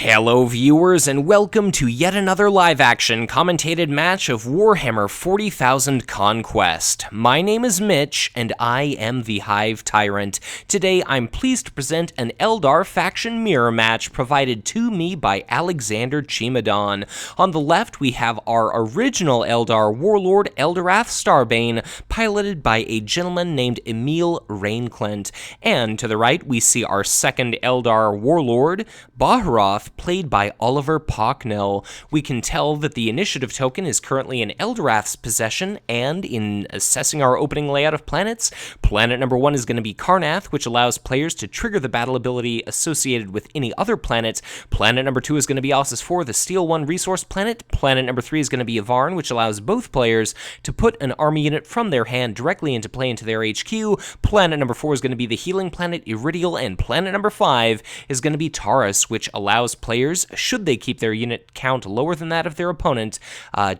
Hello viewers, and welcome to yet another live-action commentated match of Warhammer 40,000 Conquest. My name is Mitch, and I am the Hive Tyrant. Today, I'm pleased to present an Eldar faction mirror match provided to me by Alexander Chimadon. On the left, we have our original Eldar Warlord Eldorath Starbane, piloted by a gentleman named Emil Raneklint. And to the right, we see our second Eldar Warlord, Baharroth, played by Oliver Pocknell. We can tell that the initiative token is currently in Eldorath's possession, and in assessing our opening layout of planets, planet number 1 is going to be Karnath, which allows players to trigger the battle ability associated with any other planet. Planet number 2 is going to be Ossus 4, the Steel 1 resource planet. Planet number 3 is going to be Avarn, which allows both players to put an army unit from their hand directly into play into their HQ. Planet number 4 is going to be the healing planet Iridial, and planet number 5 is going to be Taurus, which allows players, should they keep their unit count lower than that of their opponent,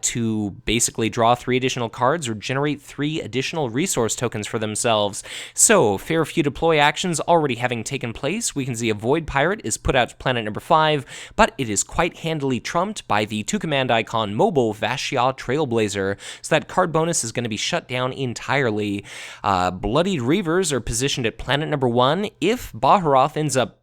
to basically draw 3 additional cards or generate 3 additional resource tokens for themselves. So, fair few deploy actions already having taken place, we can see a Void Pirate is put out to planet number 5, but it is quite handily trumped by the 2-command icon mobile Vashya Trailblazer, so that card bonus is going to be shut down entirely. Bloodied Reavers are positioned at planet number 1. If Baharroth ends up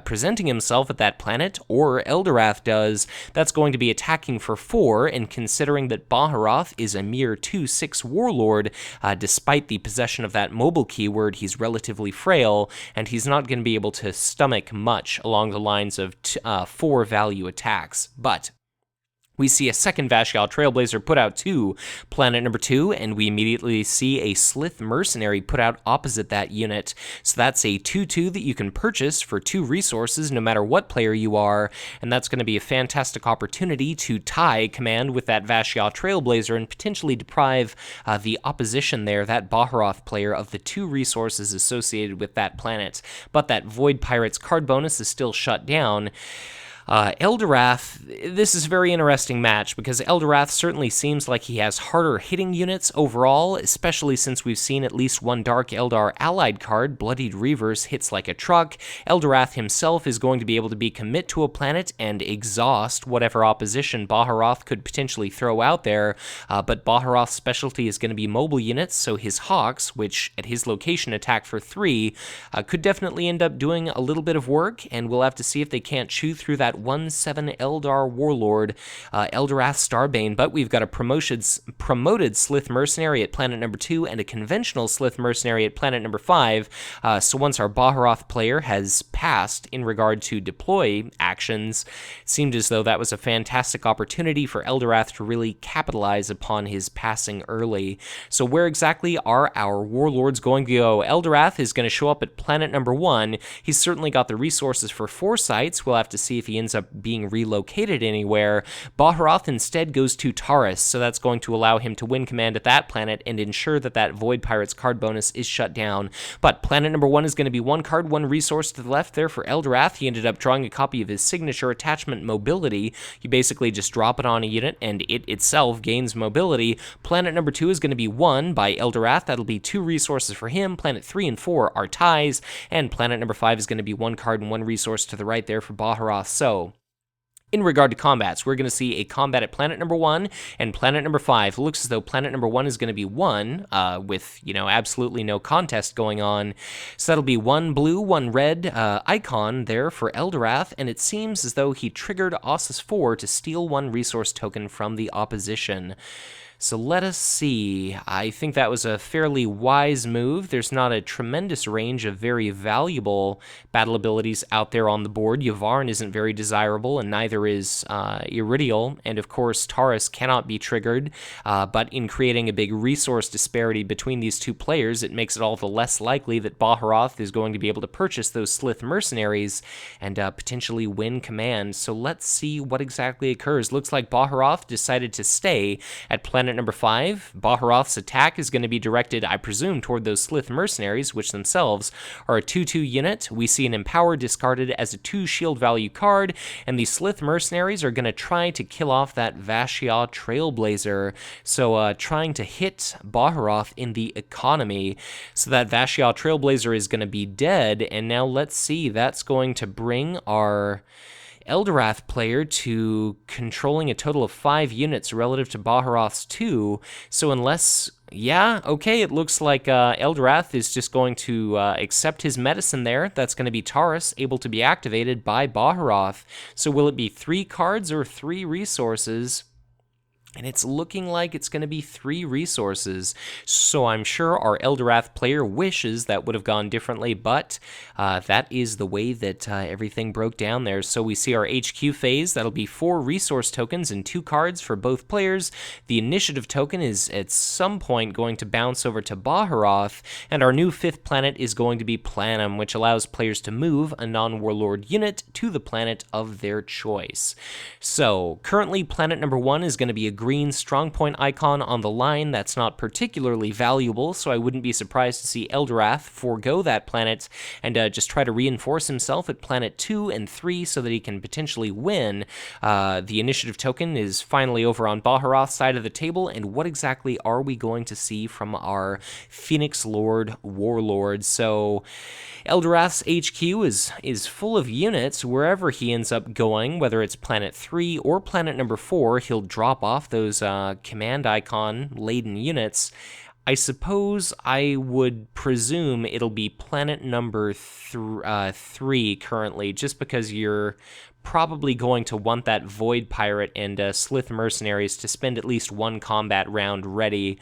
presenting himself at that planet, or Eldorath does, that's going to be attacking for 4, and considering that Baharroth is a mere 2/6 warlord, despite the possession of that mobile keyword, he's relatively frail, and he's not going to be able to stomach much along the lines of 4 value attacks. But we see a second Vashya Trailblazer put out to planet number 2, and we immediately see a Slith Mercenary put out opposite that unit. So that's a 2/2 that you can purchase for 2 resources no matter what player you are, and that's going to be a fantastic opportunity to tie command with that Vashya Trailblazer and potentially deprive the opposition there, that Baharroth player, of the 2 resources associated with that planet. But that Void Pirate's card bonus is still shut down. Eldorath, this is a very interesting match because Eldorath certainly seems like he has harder hitting units overall, especially since we've seen at least one Dark Eldar allied card, Bloodied Reavers, hits like a truck. Eldorath himself is going to be able to be commit to a planet and exhaust whatever opposition Baharroth could potentially throw out there, but Baharroth's specialty is going to be mobile units, so his Hawks, which at his location attack for 3, could definitely end up doing a little bit of work, and we'll have to see if they can't chew through that 1/7 Eldar Warlord Eldorath Starbane. But we've got a promoted Slith Mercenary at planet number 2 and a conventional Slith Mercenary at planet number 5. So once our Baharroth player has passed in regard to deploy actions, it seemed as though that was a fantastic opportunity for Eldorath to really capitalize upon his passing early. So where exactly are our warlords going to go? Eldorath is going to show up at planet number 1. He's certainly got the resources for 4 sites. We'll have to see if he ends up being relocated anywhere. Baharroth instead goes to Taurus, so that's going to allow him to win command at that planet and ensure that that Void Pirate's card bonus is shut down. But planet number 1 is going to be 1 card, 1 resource to the left there for Eldorath. He ended up drawing a copy of his signature attachment Mobility. You basically just drop it on a unit and it itself gains mobility. Planet number 2 is going to be 1 by Eldorath. That'll be 2 resources for him. Planet 3 and 4 are ties, and planet number 5 is going to be 1 card and 1 resource to the right there for Baharroth. So in regard to combats, we're going to see a combat at planet number 1 and planet number 5. It looks as though planet number 1 is going to be 1, with, absolutely no contest going on. So that'll be 1 blue, 1 red icon there for Eldorath, and it seems as though he triggered Ossus 4 to steal 1 resource token from the opposition. So let us see. I think that was a fairly wise move. There's not a tremendous range of very valuable battle abilities out there on the board. Avarn isn't very desirable, and neither is Iridial, and of course Taurus cannot be triggered, but in creating a big resource disparity between these 2 players, it makes it all the less likely that Baharroth is going to be able to purchase those Slith Mercenaries and potentially win command. So let's see what exactly occurs. Looks like Baharroth decided to stay at planet number 5. Baharroth's attack is going to be directed, I presume, toward those Slith Mercenaries, which themselves are a 2/2 unit. We see an Empower discarded as a 2 shield value card, and the Slith Mercenaries are going to try to kill off that Vashya Trailblazer, so trying to hit Baharroth in the economy. So that Vashya Trailblazer is going to be dead, and now let's see, that's going to bring our Eldorath player to controlling a total of 5 units relative to Baharroth's 2, so unless... Yeah, okay, it looks like Eldorath is just going to accept his medicine there. That's going to be Taurus, able to be activated by Baharroth. So will it be 3 cards or 3 resources? And it's looking like it's going to be 3 resources, so I'm sure our Eldorath player wishes that would have gone differently, but that is the way that everything broke down there. So we see our HQ phase, that'll be 4 resource tokens and 2 cards for both players. The initiative token is at some point going to bounce over to Baharroth, and our new 5th planet is going to be Planum, which allows players to move a non-warlord unit to the planet of their choice. So currently planet number 1 is going to be a green strong point icon on the line. That's not particularly valuable, so I wouldn't be surprised to see Eldorath forego that planet and just try to reinforce himself at planet 2 and 3 so that he can potentially win. The initiative token is finally over on Baharroth's side of the table, and what exactly are we going to see from our Phoenix Lord Warlord? So Eldorath's HQ is full of units. Wherever he ends up going, whether it's planet 3 or planet number 4, he'll drop off those command icon laden units. I suppose I would presume it'll be planet number 3 currently, just because you're probably going to want that Void Pirate and Slith Mercenaries to spend at least 1 combat round ready.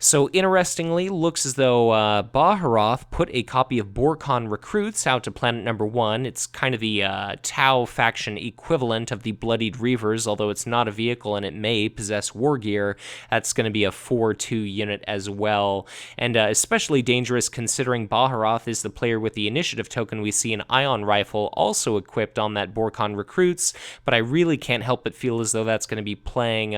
So interestingly, looks as though Baharroth put a copy of Borkon Recruits out to planet number 1. It's kind of the Tau faction equivalent of the Bloodied Reavers, although it's not a vehicle and it may possess war gear. That's going to be a 4-2 unit as well, and especially dangerous considering Baharroth is the player with the initiative token. We see an ion rifle also equipped on that Borkon Recruits, but I really can't help but feel as though that's going to be playing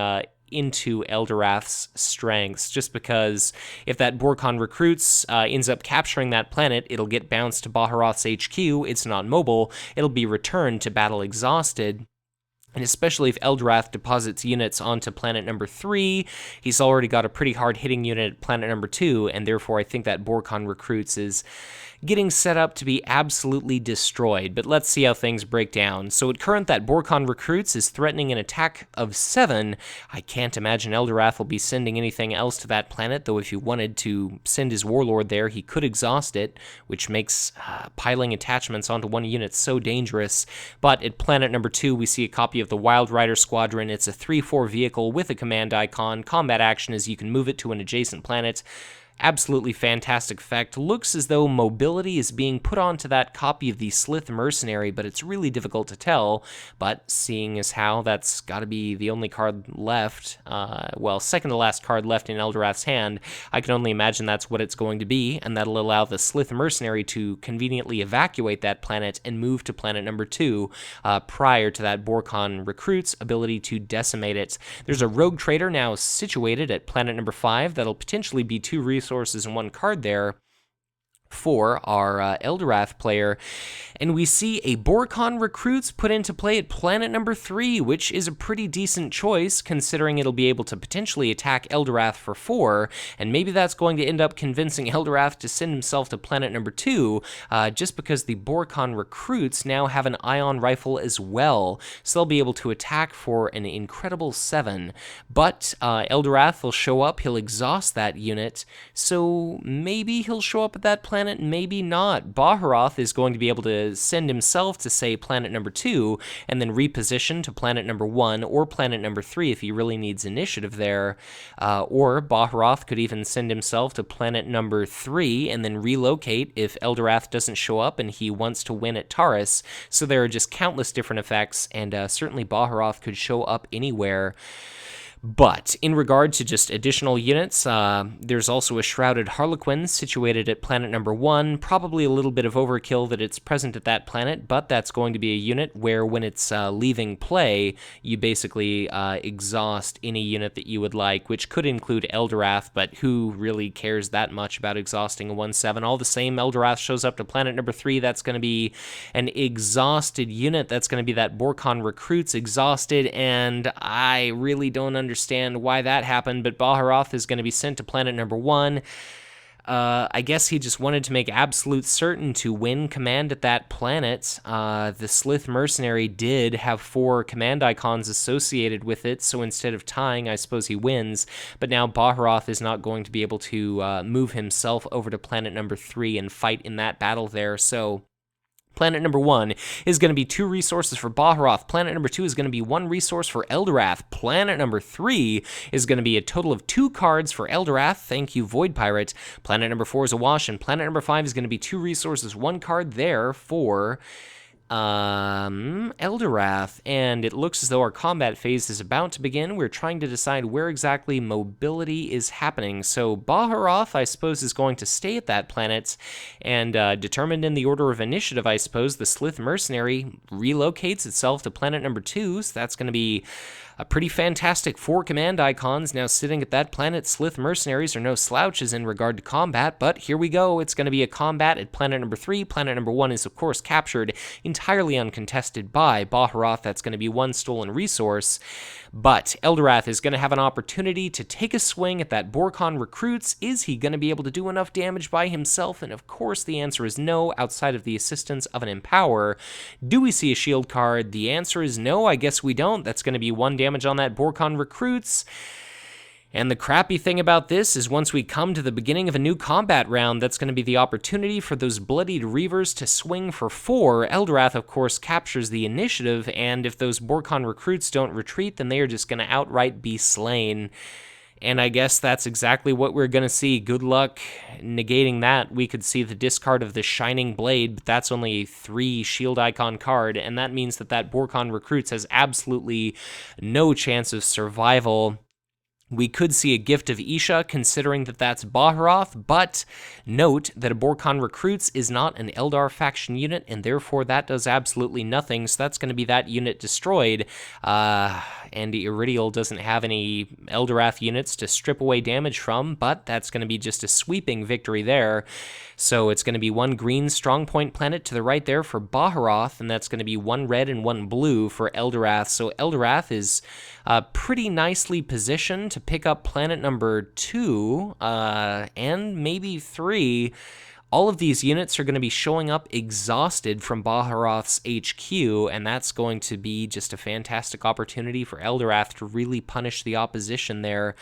into Eldorath's strengths, just because if that Borkon Recruits ends up capturing that planet, it'll get bounced to Baharroth's HQ, it's not mobile, it'll be returned to battle exhausted. And especially if Eldorath deposits units onto planet number 3, he's already got a pretty hard-hitting unit at planet number 2, and therefore I think that Borkon Recruits is getting set up to be absolutely destroyed. But let's see how things break down. So at current, that Borkon Recruits is threatening an attack of 7. I can't imagine Eldorath will be sending anything else to that planet, though if he wanted to send his Warlord there, he could exhaust it, which makes piling attachments onto one unit so dangerous. But at planet number 2, we see a copy of the Wild Rider Squadron. It's a 3-4 vehicle with a command icon. Combat action is you can move it to an adjacent planet. Absolutely fantastic effect. Looks as though mobility is being put onto that copy of the Slith Mercenary, but it's really difficult to tell. But seeing as how that's got to be the only card left, well, second to last card left in Eldorath's hand, I can only imagine that's what it's going to be, and that'll allow the Slith Mercenary to conveniently evacuate that planet and move to planet number 2 prior to that Borkon Recruit's ability to decimate it. There's a Rogue Trader now situated at planet number 5 that'll potentially be 2 resources and 1 card there for our Eldorath player, and we see a Borkon Recruits put into play at planet number 3, which is a pretty decent choice considering it'll be able to potentially attack Eldorath for 4, and maybe that's going to end up convincing Eldorath to send himself to planet number 2, just because the Borkon Recruits now have an ion rifle as well, so they'll be able to attack for an incredible 7. But Eldorath will show up, he'll exhaust that unit, so maybe he'll show up at that planet, maybe not. Baharroth is going to be able to send himself to, say, planet number 2, and then reposition to planet number 1 or planet number 3 if he really needs initiative there. Or Baharroth could even send himself to planet number 3 and then relocate if Eldorath doesn't show up and he wants to win at Taurus. So there are just countless different effects, and certainly Baharroth could show up anywhere. But in regard to just additional units, there's also a Shrouded Harlequin situated at planet number 1. Probably a little bit of overkill that it's present at that planet, but that's going to be a unit where when it's leaving play, you basically exhaust any unit that you would like, which could include Eldorath, but who really cares that much about exhausting a 1/7? All the same, Eldorath shows up to planet number 3. That's going to be an exhausted unit. That's going to be that Borkon Recruits exhausted, and I really don't understand why that happened, but Baharroth is going to be sent to planet number 1. I guess he just wanted to make absolute certain to win command at that planet. The Slith Mercenary did have 4 command icons associated with it, so instead of tying, I suppose he wins. But now Baharroth is not going to be able to move himself over to planet number 3 and fight in that battle there, so planet number 1 is going to be 2 resources for Baharroth. Planet number 2 is going to be 1 resource for Eldorath. Planet number 3 is going to be a total of 2 cards for Eldorath. Thank you, Void Pirate. Planet number 4 is a wash, and planet number 5 is going to be 2 resources, 1 card there for Eldorath, and it looks as though our combat phase is about to begin. We're trying to decide where exactly mobility is happening. So Baharroth, I suppose, is going to stay at that planet, and determined in the order of initiative, I suppose, the Slith Mercenary relocates itself to planet number 2, so that's going to be a pretty fantastic 4 command icons now sitting at that planet. Slith Mercenaries are no slouches in regard to combat, but here we go. It's going to be a combat at planet number 3. Planet number 1 is, of course, captured entirely uncontested by Baharroth. That's going to be 1 stolen resource. But Eldorath is going to have an opportunity to take a swing at that Borkon recruits. Is he going to be able to do enough damage by himself? And of course, the answer is no, outside of the assistance of an Empower. Do we see a shield card? The answer is no, I guess we don't. That's going to be 1 damage on that Borkon recruits. And the crappy thing about this is once we come to the beginning of a new combat round, that's going to be the opportunity for those Bloodied Reavers to swing for 4. Eldorath, of course, captures the initiative, and if those Borkon recruits don't retreat, then they are just going to outright be slain. And I guess that's exactly what we're going to see. Good luck negating that. We could see the discard of the Shining Blade, but that's only a 3 shield icon card, and that means that that Borkon recruits has absolutely no chance of survival. We could see a Gift of Isha, considering that that's Baharroth, but note that a Borkon Recruits is not an Eldar faction unit, and therefore that does absolutely nothing, so that's going to be that unit destroyed. And Iridial doesn't have any Eldorath units to strip away damage from, but that's going to be just a sweeping victory there. So it's going to be 1 green Strongpoint planet to the right there for Baharroth, and that's going to be 1 red and 1 blue for Eldorath. So Eldorath is pretty nicely positioned to pick up planet number 2 and maybe 3. All of these units are going to be showing up exhausted from Baharroth's HQ, and that's going to be just a fantastic opportunity for Eldorath to really punish the opposition there.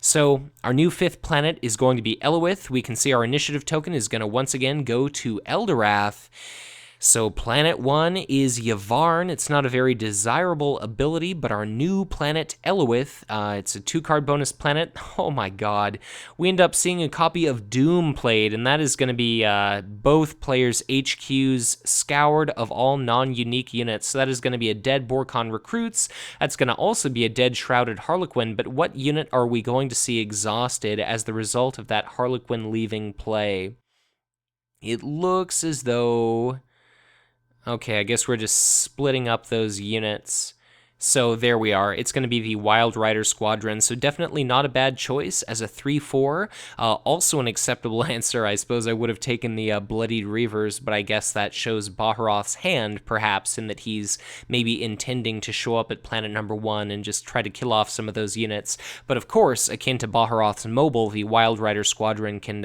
So our new 5th planet is going to be Elowith. We can see our initiative token is going to once again go to Eldorath. So planet 1 is Yavvarn. It's not a very desirable ability, but our new planet, Elowith, it's a 2-card bonus planet. Oh my god. We end up seeing a copy of Doom played, and that is going to be both players' HQs scoured of all non-unique units. So that is going to be a dead Borkon Recruits. That's going to also be a dead Shrouded Harlequin, but what unit are we going to see exhausted as the result of that Harlequin leaving play? It looks as though... Okay, I guess we're just splitting up those units. So there we are. It's going to be the Wild Rider Squadron, so definitely not a bad choice as a 3-4. Also an acceptable answer. I suppose I would have taken the Bloodied Reavers, but I guess that shows Baharroth's hand, perhaps, in that he's maybe intending to show up at planet number 1 and just try to kill off some of those units. But of course, akin to Baharroth's mobile, the Wild Rider Squadron can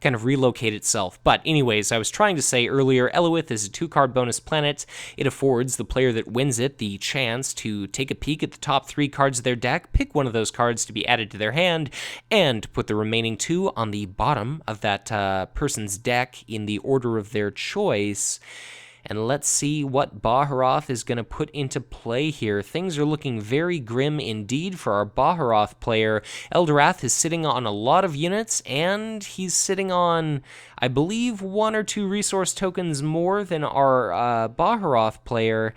kind of relocate itself. But anyways, I was trying to say earlier, Elowith is a 2-card bonus planet. It affords the player that wins it the chance to take a peek at the top 3 cards of their deck, pick one of those cards to be added to their hand, and put the remaining 2 on the bottom of that person's deck in the order of their choice. And let's see what Baharroth is going to put into play here. Things are looking very grim indeed for our Baharroth player. Eldorath is sitting on a lot of units, and he's sitting on, I believe, 1 or 2 resource tokens more than our Baharroth player.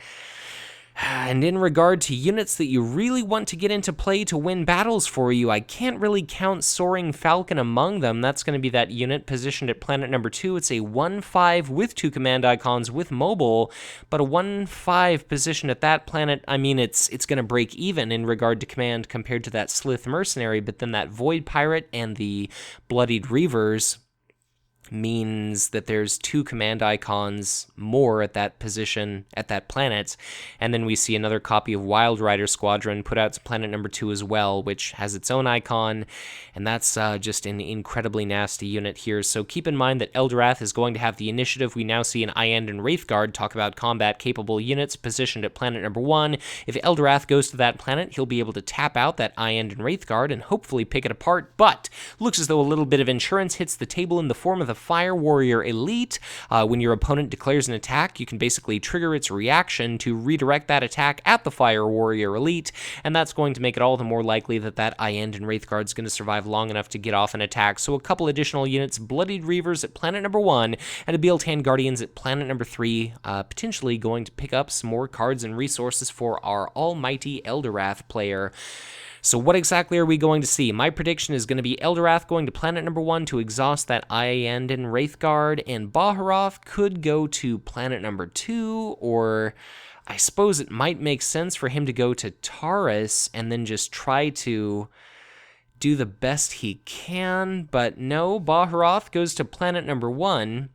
And in regard to units that you really want to get into play to win battles for you, I can't really count Soaring Falcon among them. That's going to be that unit positioned at planet number 2. It's a 1-5 with 2 command icons with mobile, but a 1-5 position at that planet, I mean, it's going to break even in regard to command compared to that Slith Mercenary, but then that Void Pirate and the Bloodied Reavers means that there's 2 command icons more at that position, at that planet, and then we see another copy of Wild Rider Squadron put out to planet number 2 as well, which has its own icon, and that's just an incredibly nasty unit here. So keep in mind that Eldorath is going to have the initiative. We now see an Iend and Wraithguard talk about combat-capable units positioned at planet number 1. If Eldorath goes to that planet, he'll be able to tap out that Iend and Wraithguard and hopefully pick it apart, but looks as though a little bit of insurance hits the table in the form of the Fire Warrior Elite. When your opponent declares an attack, you can basically trigger its reaction to redirect that attack at the Fire Warrior Elite, and that's going to make it all the more likely that that Iend and Wraithguard is going to survive long enough to get off an attack. So a couple additional units, Bloodied Reavers at planet number 1, and Abiltan Guardians at planet number 3, potentially going to pick up some more cards and resources for our almighty Eldorath player. So what exactly are we going to see? My prediction is going to be Eldorath going to planet number 1 to exhaust that Iend and Wraithguard, and Baharroth could go to planet number 2, or I suppose it might make sense for him to go to Taurus and then just try to do the best he can, but no, Baharroth goes to planet number 1.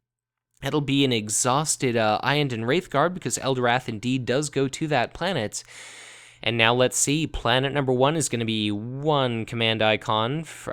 It'll be an exhausted Iend and Wraithguard because Eldorath indeed does go to that planet. And now let's see, planet number 1 is going to be 3 command icons for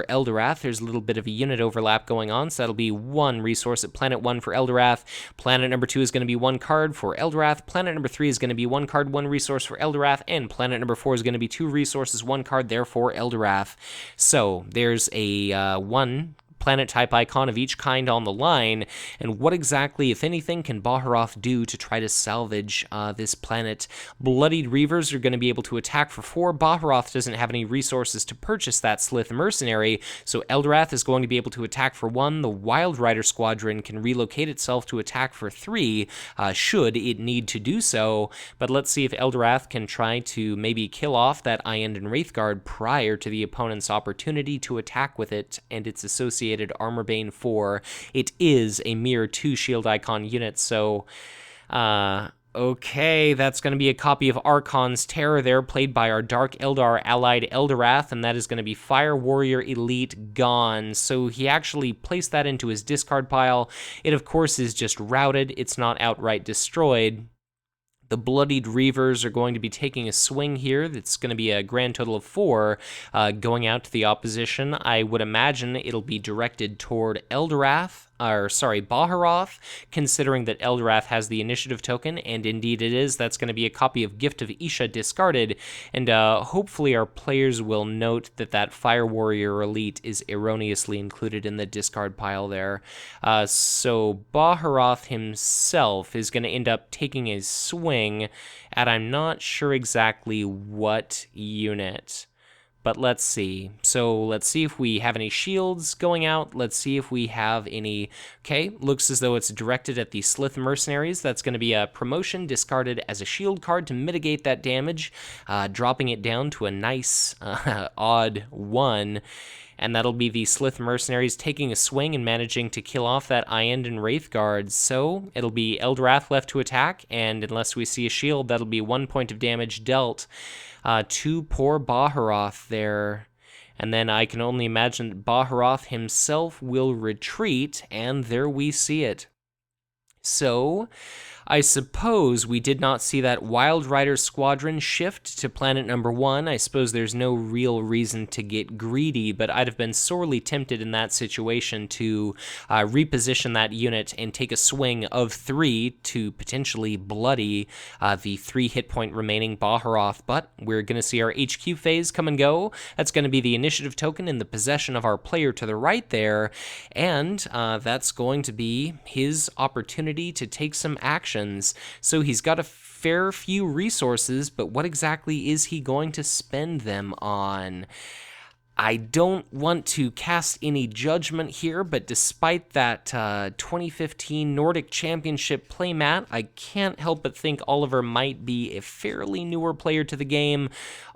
Eldorath. There's a little bit of a unit overlap going on, so that'll be 1 resource at planet 1 for Eldorath. Planet number 2 is going to be 1 card for Eldorath. Planet number 3 is going to be 1 card, 1 resource for Eldorath. And planet number 4 is going to be 2 resources, 1 card, therefore Eldorath. So there's a 1 planet type icon of each kind on the line, and what exactly, if anything, can Baharroth do to try to salvage this planet? Bloodied Reavers are going to be able to attack for 4. Baharroth doesn't have any resources to purchase that Slith Mercenary, so Eldorath is going to be able to attack for 1. The Wild Rider Squadron can relocate itself to attack for 3, should it need to do so, but let's see if Eldorath can try to maybe kill off that Iend and Wraithguard prior to the opponent's opportunity to attack with it and its associated Armorbane 4. It is a mere 2 shield icon unit, so okay, that's going to be a copy of Archon's Terror there, played by our Dark Eldar allied Eldorath, and that is going to be Fire Warrior Elite gone. So he actually placed that into his discard pile. It, of course, is just routed. It's not outright destroyed. The Bloodied Reavers are going to be taking a swing here. That's going to be a grand total of 4 going out to the opposition. I would imagine it'll be directed toward Baharroth, considering that Eldorath has the initiative token, and indeed it is. That's going to be a copy of Gift of Isha discarded, and hopefully our players will note that that Fire Warrior Elite is erroneously included in the discard pile there. So Baharroth himself is going to end up taking a swing at I'm not sure exactly what unit. But let's see. So let's see if we have any shields going out. Let's see if we have any... Okay, looks as though it's directed at the Slith Mercenaries. That's going to be a promotion discarded as a shield card to mitigate that damage, dropping it down to a nice odd 1. And that'll be the Slith Mercenaries taking a swing and managing to kill off that Iend and Wraithguard. So it'll be Eldorath left to attack, and unless we see a shield, that'll be 1 point of damage dealt to poor Baharroth there. And then I can only imagine that Baharroth himself will retreat, and there we see it. So I suppose we did not see that Wild Rider Squadron shift to planet number 1. I suppose there's no real reason to get greedy, but I'd have been sorely tempted in that situation to reposition that unit and take a swing of 3 to potentially bloody the 3 hit point remaining Baharroth, but we're going to see our HQ phase come and go. That's going to be the initiative token in the possession of our player to the right there, and that's going to be his opportunity to take some action. So he's got a fair few resources, but what exactly is he going to spend them on? I don't want to cast any judgment here, but despite that 2015 Nordic Championship playmat, I can't help but think Oliver might be a fairly newer player to the game.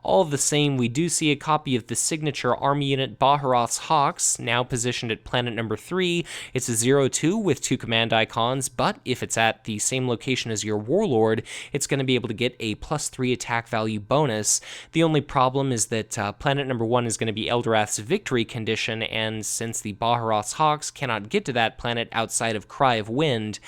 All the same, we do see a copy of the signature army unit Baharroth's Hawks, now positioned at planet number 3. It's a 0-2 with 2 command icons, but if it's at the same location as your Warlord, it's going to be able to get a +3 attack value bonus. The only problem is that planet number 1 is going to be the Eldorath's victory condition, and since the Baharroth's Hawks cannot get to that planet outside of Cry of Wind,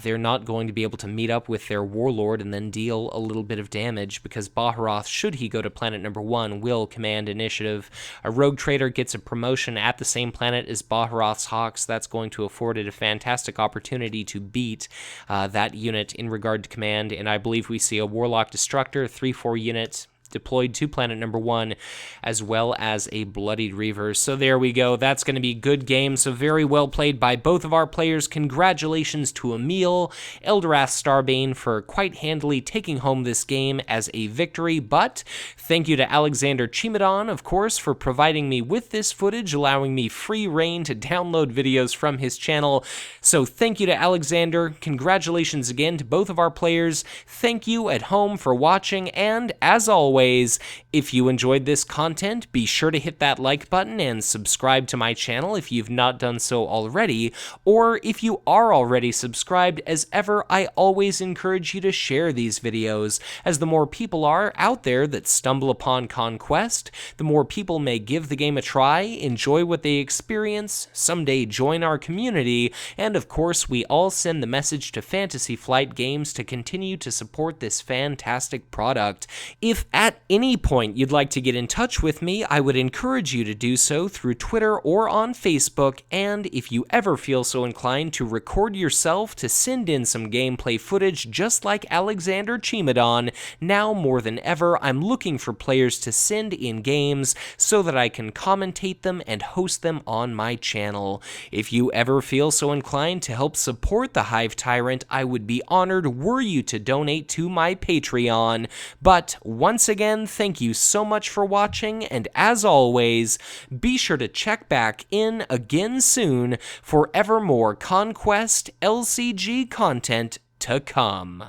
they're not going to be able to meet up with their Warlord and then deal a little bit of damage, because Baharroth, should he go to planet number 1, will command initiative. A rogue trader gets a promotion at the same planet as Baharroth's Hawks. That's going to afford it a fantastic opportunity to beat that unit in regard to command, and I believe we see a Warlock Destructor, 3/4 unit, deployed to planet number 1, as well as a Bloodied Reaver. So there we go. That's going to be a good game. So very well played by both of our players. Congratulations to Emil Eldorath Starbane for quite handily taking home this game as a victory. But thank you to Alexander Chimadon, of course, for providing me with this footage, allowing me free reign to download videos from his channel. So thank you to Alexander. Congratulations again to both of our players. Thank you at home for watching, and as always, if you enjoyed this content, be sure to hit that like button and subscribe to my channel if you've not done so already, or if you are already subscribed, as ever, I always encourage you to share these videos, as the more people are out there that stumble upon Conquest, the more people may give the game a try, enjoy what they experience, someday join our community, and of course, we all send the message to Fantasy Flight Games to continue to support this fantastic product. If at any point you'd like to get in touch with me, I would encourage you to do so through Twitter or on Facebook, and if you ever feel so inclined to record yourself to send in some gameplay footage just like Alexander Chimadon, now more than ever I'm looking for players to send in games so that I can commentate them and host them on my channel. If you ever feel so inclined to help support the Hive Tyrant, I would be honored were you to donate to my Patreon. But once again, thank you so much for watching, and as always, be sure to check back in again soon for ever more Conquest LCG content to come.